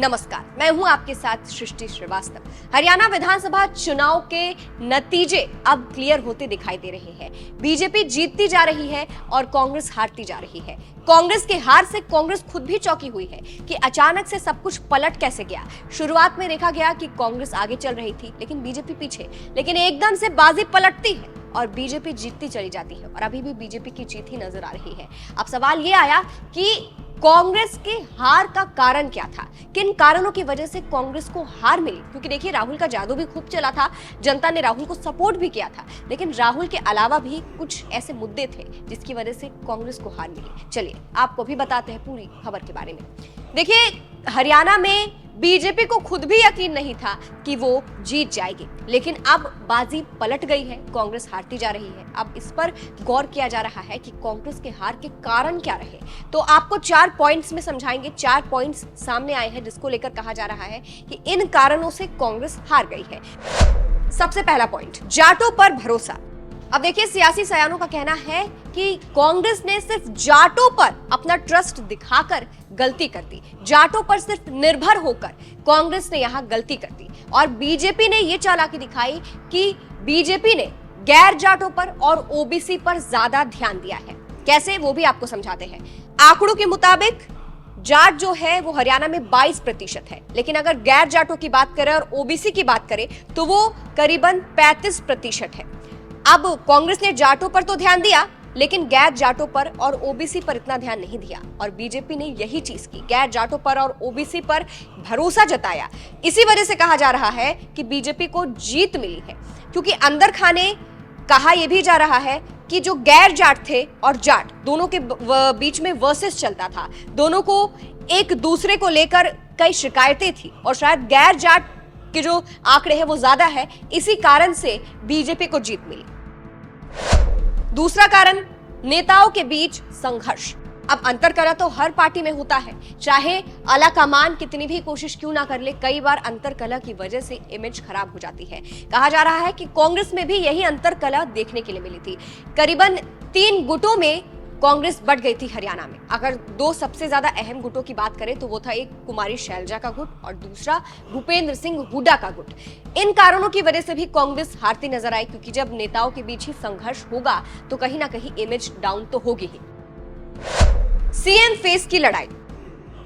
नमस्कार, मैं हूं आपके साथ सृष्टि श्रीवास्तव। हरियाणा विधानसभा चुनाव के नतीजे अब क्लियर होते दिखाई दे रहे हैं। बीजेपी जीतती जा रही है और कांग्रेस हारती जा रही है। कांग्रेस की हार से कांग्रेस खुद भी चौंकी हुई है कि अचानक से सब कुछ पलट कैसे गया। शुरुआत में देखा गया कि कांग्रेस आगे चल रही थी लेकिन बीजेपी पीछे, लेकिन एकदम से बाजी पलटती है और बीजेपी जीतती चली जाती है और अभी भी बीजेपी की जीत ही नजर आ रही है। अब सवाल ये आया कि कांग्रेस के हार का कारण क्या था, किन कारणों की वजह से कांग्रेस को हार मिली। क्योंकि देखिए, राहुल का जादू भी खूब चला था, जनता ने राहुल को सपोर्ट भी किया था, लेकिन राहुल के अलावा भी कुछ ऐसे मुद्दे थे जिसकी वजह से कांग्रेस को हार मिली। चलिए आपको भी बताते हैं पूरी खबर के बारे में। देखिए, हरियाणा में बीजेपी को खुद भी यकीन नहीं था कि वो जीत जाएगी, लेकिन अब बाजी पलट गई है, कांग्रेस हारती जा रही है। अब इस पर गौर किया जा रहा है कि कांग्रेस के हार के कारण क्या रहे। तो आपको 4 पॉइंट्स में समझाएंगे। 4 पॉइंट्स सामने आए हैं जिसको लेकर कहा जा रहा है कि इन कारणों से कांग्रेस हार गई है। सबसे पहला पॉइंट, जाटों पर भरोसा। अब देखिए, सियासी सयानों का कहना है कि कांग्रेस ने सिर्फ जाटों पर अपना ट्रस्ट दिखाकर गलती कर दी। जाटों पर सिर्फ निर्भर होकर कांग्रेस ने यहां गलती कर दी और बीजेपी ने यह चालाकी दिखाई कि बीजेपी ने गैर जाटों पर और ओबीसी पर ज्यादा ध्यान दिया है। कैसे, वो भी आपको समझाते हैं। आंकड़ों के मुताबिक जाट जो है वो हरियाणा में 22% है, लेकिन अगर गैर जाटों की बात करें और ओबीसी की बात करें तो वो करीबन 35% है। अब कांग्रेस ने जाटों पर तो ध्यान दिया लेकिन गैर जाटों पर और ओबीसी पर इतना ध्यान नहीं दिया और बीजेपी ने यही चीज की, गैर जाटों पर और ओबीसी पर भरोसा जताया। इसी वजह से कहा जा रहा है कि बीजेपी को जीत मिली है, क्योंकि अंदर खाने कहा यह भी जा रहा है कि जो गैर जाट थे और जाट दोनों के बीच में वर्सेस चलता था, दोनों को एक दूसरे को लेकर कई शिकायतें थी और शायद गैर जाट के जो आंकड़े हैं वो ज्यादा है, इसी कारण से बीजेपी को जीत मिली। दूसरा कारण, नेताओं के बीच संघर्ष। अब अंतरकलह तो हर पार्टी में होता है, चाहे आला कमान कितनी भी कोशिश क्यों ना कर ले, कई बार अंतरकलह की वजह से इमेज खराब हो जाती है। कहा जा रहा है कि कांग्रेस में भी यही अंतरकलह देखने के लिए मिली थी। करीबन 3 गुटों में कांग्रेस बढ़ गई थी हरियाणा में। अगर 2 सबसे ज्यादा अहम गुटों की बात करें तो वो था एक कुमारी शैलजा का गुट और दूसरा भूपेंद्र सिंह हुड्डा का गुट। इन कारणों की वजह से भी कांग्रेस हारती नजर आई, क्योंकि जब नेताओं के बीच ही संघर्ष होगा तो कहीं ना कहीं इमेज डाउन तो होगी ही। सीएम फेस की लड़ाई।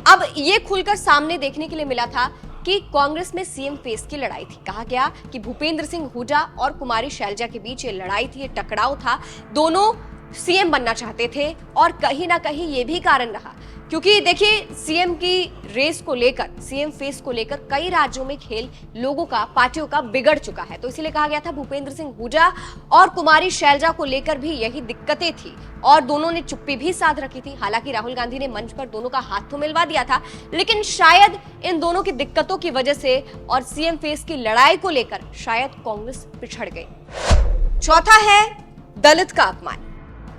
अब ये खुलकर सामने देखने के लिए मिला था कि कांग्रेस में सीएम फेस की लड़ाई थी। कहा गया कि भूपेंद्र सिंह हुड्डा और कुमारी शैलजा के बीच ये लड़ाई थी, ये टकराव था। दोनों सीएम बनना चाहते थे और कहीं ना कहीं ये भी कारण रहा, क्योंकि देखिए, सीएम की रेस को लेकर, सीएम फेस को लेकर कई राज्यों में खेल लोगों का, पार्टियों का बिगड़ चुका है। तो इसीलिए कहा गया था भूपेंद्र सिंह हुड्डा और कुमारी शैलजा को लेकर भी यही दिक्कतें थी और दोनों ने चुप्पी भी साध रखी थी। हालांकि राहुल गांधी ने मंच पर दोनों का हाथ तो मिलवा दिया था, लेकिन शायद इन दोनों की दिक्कतों की वजह से और सीएम फेस की लड़ाई को लेकर शायद कांग्रेस पिछड़ गई। चौथा है दलित का अपमान।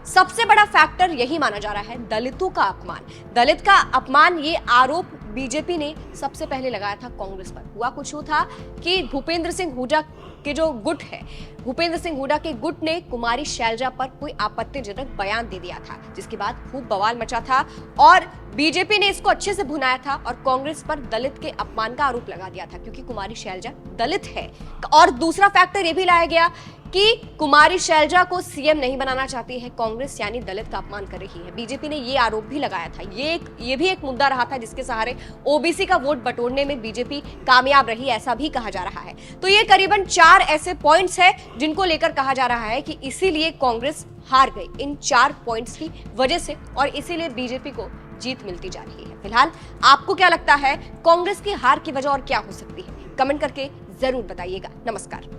सबसे बड़ा फैक्टर यही माना जा रहा है, दलितों का अपमान। दलित का अपमान, ये आरोप बीजेपी ने सबसे पहले लगाया था कांग्रेस पर। हुआ कुछ यूं था कि भूपेंद्र सिंह हुड्डा के जो गुट है, भूपेंद्र सिंह हुड्डा के गुट ने कुमारी शैलजा पर कोई आपत्तिजनक बयान दे दिया था, जिसके बाद खूब बवाल मचा था और बीजेपी ने इसको अच्छे से भुनाया था और कांग्रेस पर दलित के अपमान का आरोप लगा दिया था, क्योंकि कुमारी शैलजा दलित है। और दूसरा फैक्टर यह भी लाया गया कि कुमारी शैलजा को सीएम नहीं बनाना चाहती है कांग्रेस, यानी दलित का अपमान कर रही है। बीजेपी ने ये आरोप भी लगाया था। ये भी एक मुद्दा रहा था जिसके सहारे ओबीसी का वोट बटोरने में बीजेपी कामयाब रही, ऐसा भी कहा जा रहा है। तो ये करीबन 4 ऐसे पॉइंट्स हैं जिनको लेकर कहा जा रहा है कि इसीलिए कांग्रेस हार गई, इन 4 पॉइंट्स की वजह से, और इसीलिए बीजेपी को जीत मिलती जा रही है। फिलहाल आपको क्या लगता है, कांग्रेस की हार की वजह और क्या हो सकती है? कमेंट करके जरूर बताइएगा। नमस्कार।